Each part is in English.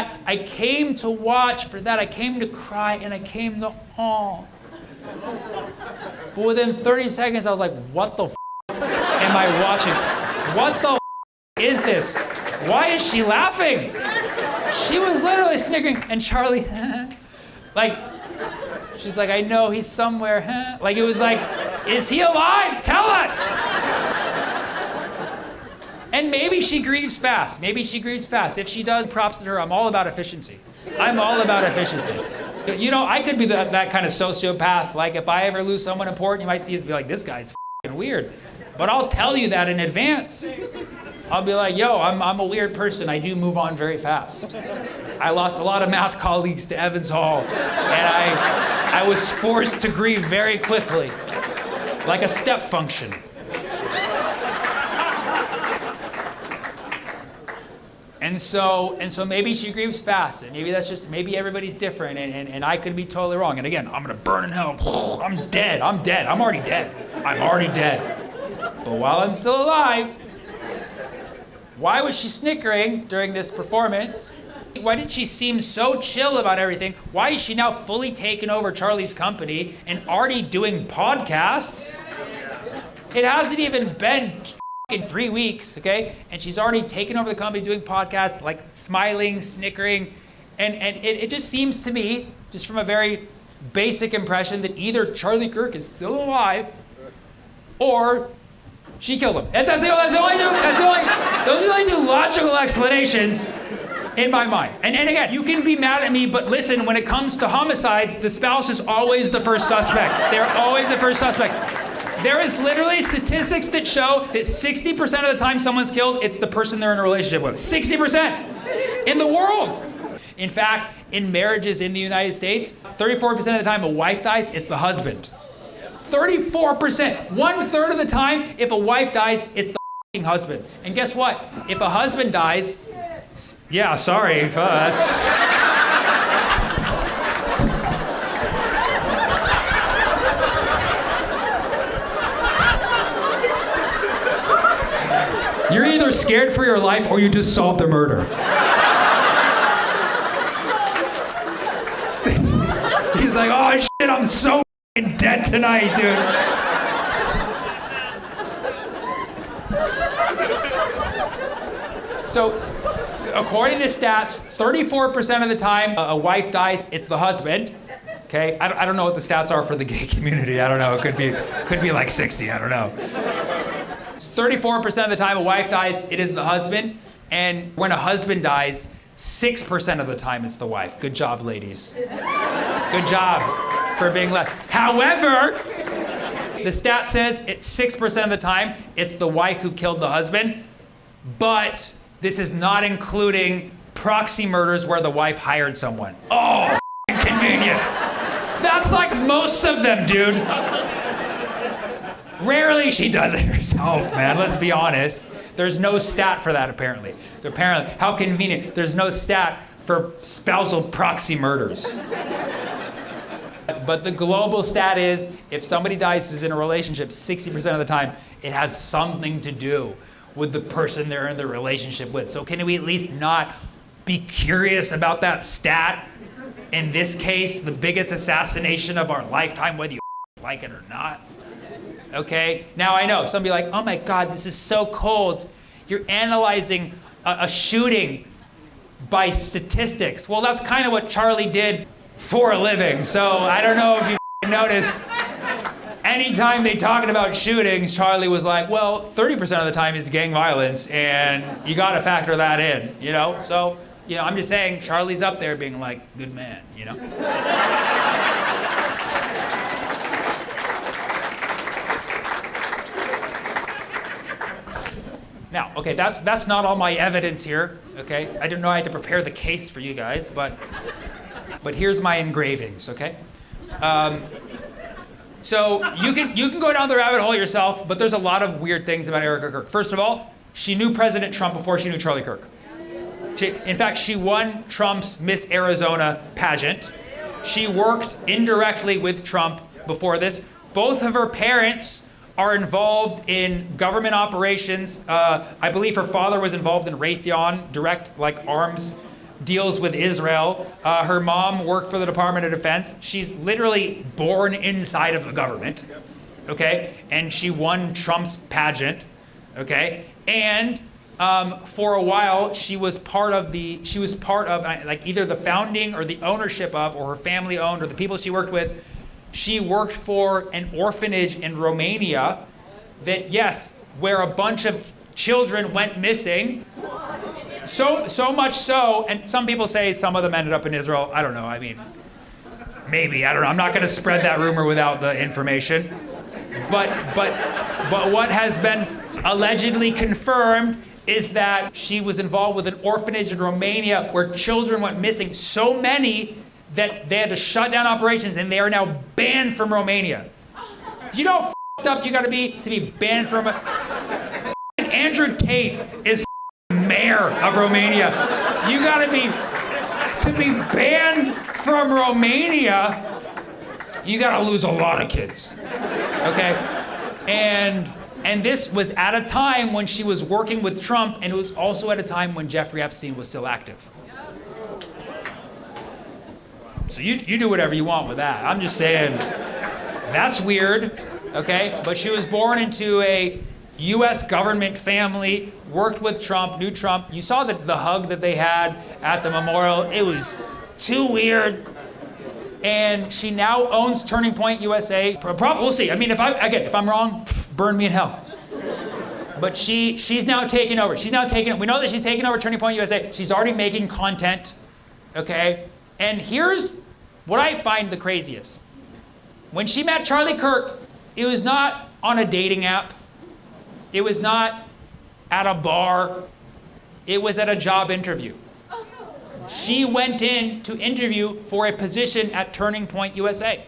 that. I came to watch for that. I came to cry and I came to awe. But within 30 seconds, I was like, what the am I watching? What the is this? Why is she laughing? She was literally snickering, and Charlie, like, she's like, I know he's somewhere, Like, it was like, is he alive? Tell us! And maybe she grieves fast. Maybe she grieves fast. If she does, props to her. I'm all about efficiency. I'm all about efficiency. You know, I could be that kind of sociopath. Like, if I ever lose someone important, you might see us be like, this guy's f***ing weird. But I'll tell you that in advance. I'll be like, yo, I'm a weird person. I do move on very fast. I lost a lot of math colleagues to Evans Hall, and I was forced to grieve very quickly, like a step function. And so maybe she grieves fast, and maybe everybody's different, and I could be totally wrong. And again, I'm gonna burn in hell. I'm dead. I'm already dead. But while I'm still alive, why was she snickering during this performance? Why did she seem so chill about everything? Why is she now fully taken over Charlie's company and already doing podcasts? It hasn't even been in 3 weeks, okay? And she's already taken over the company doing podcasts, like smiling, snickering. And it just seems to me, just from a very basic impression, that either Charlie Kirk is still alive or she killed him. Those are the only two logical explanations in my mind. And again, you can be mad at me, but listen, when it comes to homicides, the spouse is always the first suspect. They're always the first suspect. There is literally statistics that show that 60% of the time someone's killed, it's the person they're in a relationship with. 60% in the world. In fact, in marriages in the United States, 34% of the time a wife dies, it's the husband. 34%. 1/3 of the time, if a wife dies, it's the f***ing husband. And guess what? If a husband dies, yeah, sorry, that's... You're either scared for your life or you just solved a murder. He's like, oh shit, I'm so dead tonight, dude. So, according to stats, 34% of the time a wife dies, it's the husband. Okay, I don't know what the stats are for the gay community. I don't know. It could be like 60. I don't know. 34% of the time a wife dies, it is the husband. And when a husband dies, 6% of the time it's the wife. Good job, ladies. Good job for being left. However, the stat says it's 6% of the time it's the wife who killed the husband. But this is not including proxy murders where the wife hired someone. Oh, convenient. That's like most of them, dude. Rarely she does it herself, man. Let's be honest. There's no stat for that, apparently. Apparently, how convenient. There's no stat for spousal proxy murders. But the global stat is, if somebody dies who's in a relationship, 60% of the time, it has something to do with the person they're in the relationship with. So can we at least not be curious about that stat? In this case, the biggest assassination of our lifetime, whether you like it or not. Okay, now I know, some be like, oh my God, this is so cold. You're analyzing a shooting by statistics. Well, that's kind of what Charlie did for a living. So I don't know if you noticed, anytime they talking about shootings, Charlie was like, well, 30% of the time is gang violence, and you gotta factor that in, you know? So, you know, I'm just saying, Charlie's up there being like, good man, you know? Now, okay, that's not all my evidence here, okay? I didn't know I had to prepare the case for you guys, but here's my engravings, okay? So you can go down the rabbit hole yourself, but there's a lot of weird things about Erica Kirk. First of all, she knew President Trump before she knew Charlie Kirk. In fact, she won Trump's Miss Arizona pageant. She worked indirectly with Trump before this. Both of her parents are involved in government operations. I believe her father was involved in Raytheon, direct, like, arms deals with Israel. Her mom worked for the Department of Defense. She's literally born inside of the government, okay? And she won Trump's pageant, okay? And for a while, she was part of like either the founding or the ownership of, or her family owned, or the people she worked with. She worked for an orphanage in Romania that, yes, where a bunch of children went missing. So much so, and some people say some of them ended up in Israel. I don't know, I mean, maybe, I don't know. I'm not gonna spread that rumor without the information. But what has been allegedly confirmed is that she was involved with an orphanage in Romania where children went missing, so many that they had to shut down operations and they are now banned from Romania. Do you know how f***ed up you gotta be to be banned from Andrew Tate is mayor of Romania. You gotta be, to be banned from Romania, you gotta lose a lot of kids, okay? And this was at a time when she was working with Trump, and it was also at a time when Jeffrey Epstein was still active. So you do whatever you want with that. I'm just saying, that's weird, okay? But she was born into a US government family, worked with Trump, knew Trump. You saw the hug that they had at the memorial. It was too weird. And she now owns Turning Point USA. We'll see. I mean, if I'm wrong, burn me in hell. But she's now taking over. We know that she's taking over Turning Point USA. She's already making content, okay? And here's what I find the craziest. When she met Charlie Kirk, it was not on a dating app. It was not at a bar. It was at a job interview. She went in to interview for a position at Turning Point USA.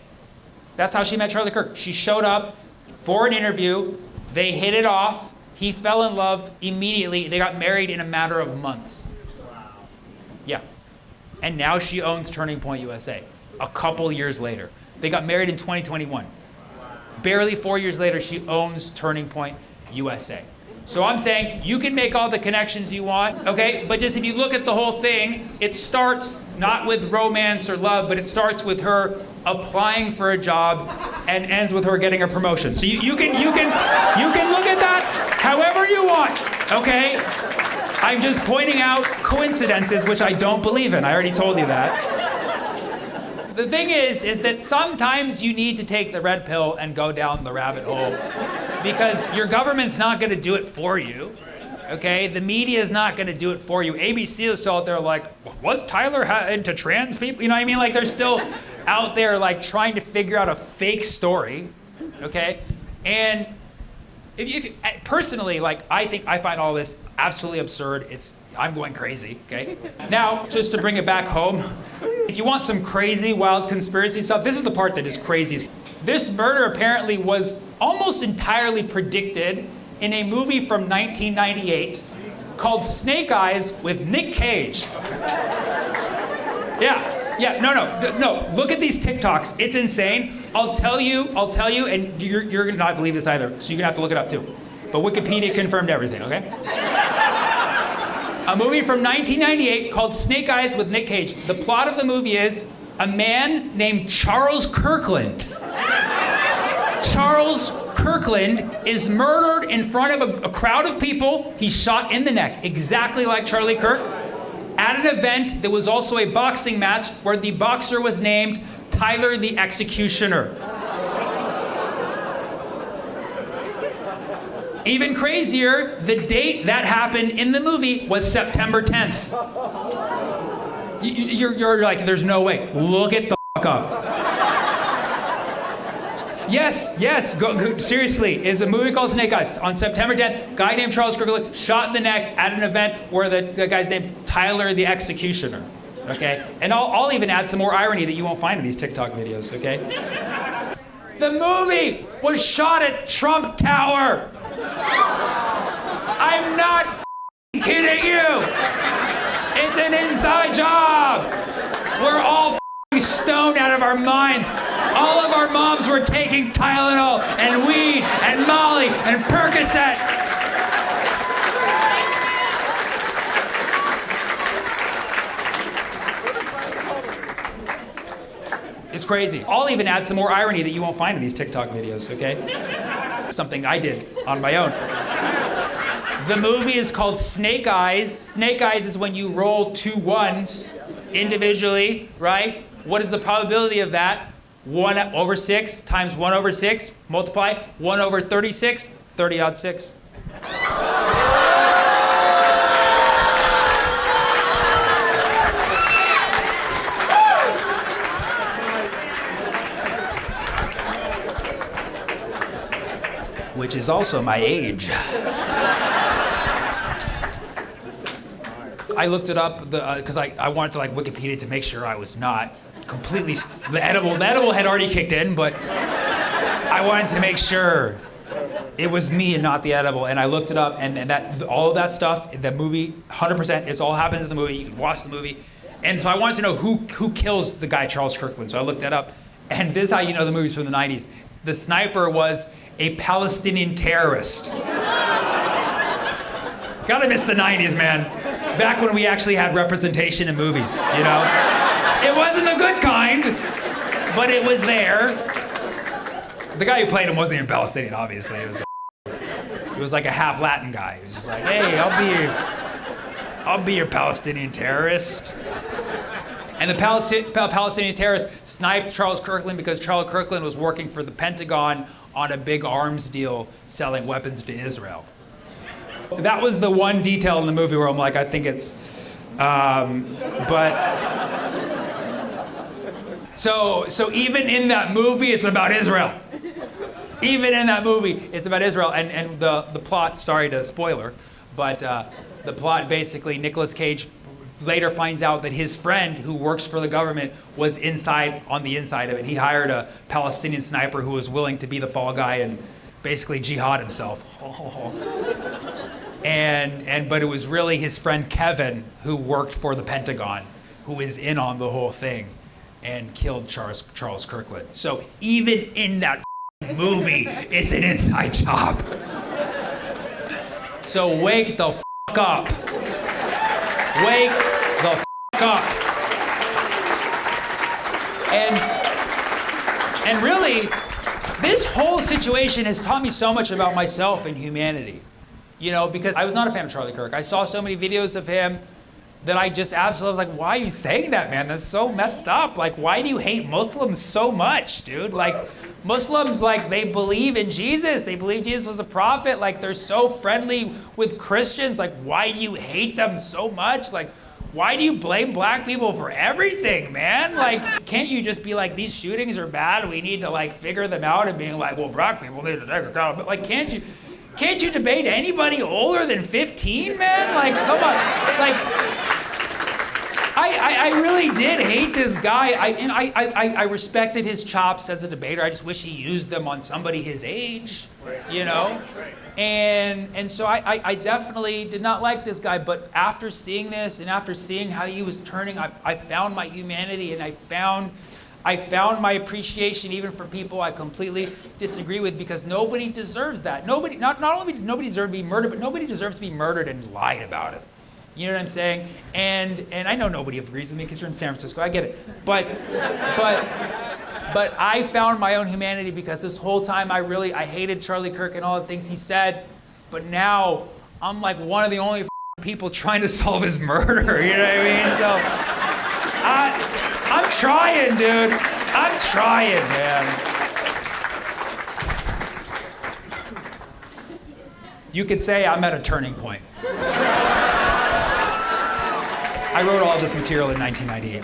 That's how she met Charlie Kirk. She showed up for an interview. They hit it off. He fell in love immediately. They got married in a matter of months. Wow. Yeah. And now she owns Turning Point USA a couple years later. They got married in 2021. Barely 4 years later, she owns Turning Point USA. So I'm saying you can make all the connections you want, okay? But just if you look at the whole thing, it starts not with romance or love, but it starts with her applying for a job and ends with her getting a promotion. So you can look at that however you want, okay? I'm just pointing out coincidences, which I don't believe in. I already told you that. The thing is that sometimes you need to take the red pill and go down the rabbit hole because your government's not going to do it for you, okay? The media is not going to do it for you. ABC is still out there like, was Tyler into trans people? You know what I mean? Like they're still out there like trying to figure out a fake story, okay? And if personally, like I find all this absolutely absurd. I'm going crazy, okay? Now, just to bring it back home, if you want some crazy, wild conspiracy stuff, this is the part that is crazy. This murder apparently was almost entirely predicted in a movie from 1998 called Snake Eyes with Nick Cage. Yeah, no, look at these TikToks. It's insane. I'll tell you, and you're gonna not believe this either, so you're gonna have to look it up too. But Wikipedia confirmed everything, okay? A movie from 1998 called Snake Eyes with Nick Cage. The plot of the movie is a man named Charles Kirkland. Charles Kirkland is murdered in front of a crowd of people. He's shot in the neck, exactly like Charlie Kirk, at an event that was also a boxing match where the boxer was named Tyler the Executioner. Even crazier, the date that happened in the movie was September 10th. You're like, there's no way. Look it the fuck up. Yes, go, seriously, is a movie called Snake Eyes. On September 10th, guy named Charles Kirkland shot in the neck at an event where the guy's named Tyler the Executioner, okay? And I'll even add some more irony that you won't find in these TikTok videos, okay? The movie was shot at Trump Tower. I'm not kidding you. It's an inside job. We're all stoned out of our minds. All of our moms were taking Tylenol and weed and Molly and Percocet. It's crazy. I'll even add some more irony that you won't find in these TikTok videos, okay? Something I did on my own. The movie is called Snake Eyes. Snake Eyes is when you roll 2 ones individually, right? What is the probability of that? 1/6 times 1/6, multiply 1/36, 30-odd-6. Which is also my age. I looked it up because I wanted to like Wikipedia to make sure I was not completely, the edible had already kicked in, but I wanted to make sure it was me and not the edible, and I looked it up, and that all of that stuff, the movie, 100%, it's all happens in the movie. You can watch the movie, and so I wanted to know who kills the guy Charles Kirkland. So I looked that up, and this is how you know the movie's from the 90s. The sniper was a Palestinian terrorist. Gotta miss the 90s, man. Back when we actually had representation in movies, you know? It wasn't the good kind, but it was there. The guy who played him wasn't even Palestinian, obviously. It was like a half Latin guy. He was just like, hey, I'll be your Palestinian terrorist. And the Palestinian terrorist sniped Charles Kirkland because Charles Kirkland was working for the Pentagon on a big arms deal selling weapons to Israel. That was the one detail in the movie where I'm like, I think it's, So even in that movie, it's about Israel. Even in that movie, it's about Israel. And the plot, sorry to spoiler, but the plot basically, Nicolas Cage later finds out that his friend who works for the government was on the inside of it. He hired a Palestinian sniper who was willing to be the fall guy and basically jihad himself. But it was really his friend Kevin who worked for the Pentagon who is in on the whole thing and killed Charles Kirkland. So even in that movie, it's an inside job. So wake the up. Wake the up. And really, this whole situation has taught me so much about myself and humanity. You know, because I was not a fan of Charlie Kirk. I saw so many videos of him that I just absolutely was like, why are you saying that, man? That's so messed up. Like, why do you hate Muslims so much, dude? Like, Muslims, like, they believe in Jesus. They believe Jesus was a prophet. Like, they're so friendly with Christians. Like, why do you hate them so much? Like, why do you blame black people for everything, man? Like, can't you just be like, these shootings are bad. We need to, like, figure them out, and being like, well, black people need to take account. But, like, can't you debate anybody older than 15, man? Like, come on. Like, I really did hate this guy. I respected his chops as a debater. I just wish he used them on somebody his age, you know? And so I definitely did not like this guy. But after seeing this and after seeing how he was turning, I found my humanity, and I found my appreciation even for people I completely disagree with, because nobody deserves that. Nobody, not only does nobody deserve to be murdered, but nobody deserves to be murdered and lied about it. You know what I'm saying? And I know nobody agrees with me because you're in San Francisco. I get it. But I found my own humanity, because this whole time I hated Charlie Kirk and all the things he said. But now I'm like one of the only people trying to solve his murder. You know what I mean? So I'm trying, dude. I'm trying, man. You could say I'm at a turning point. I wrote all this material in 1998.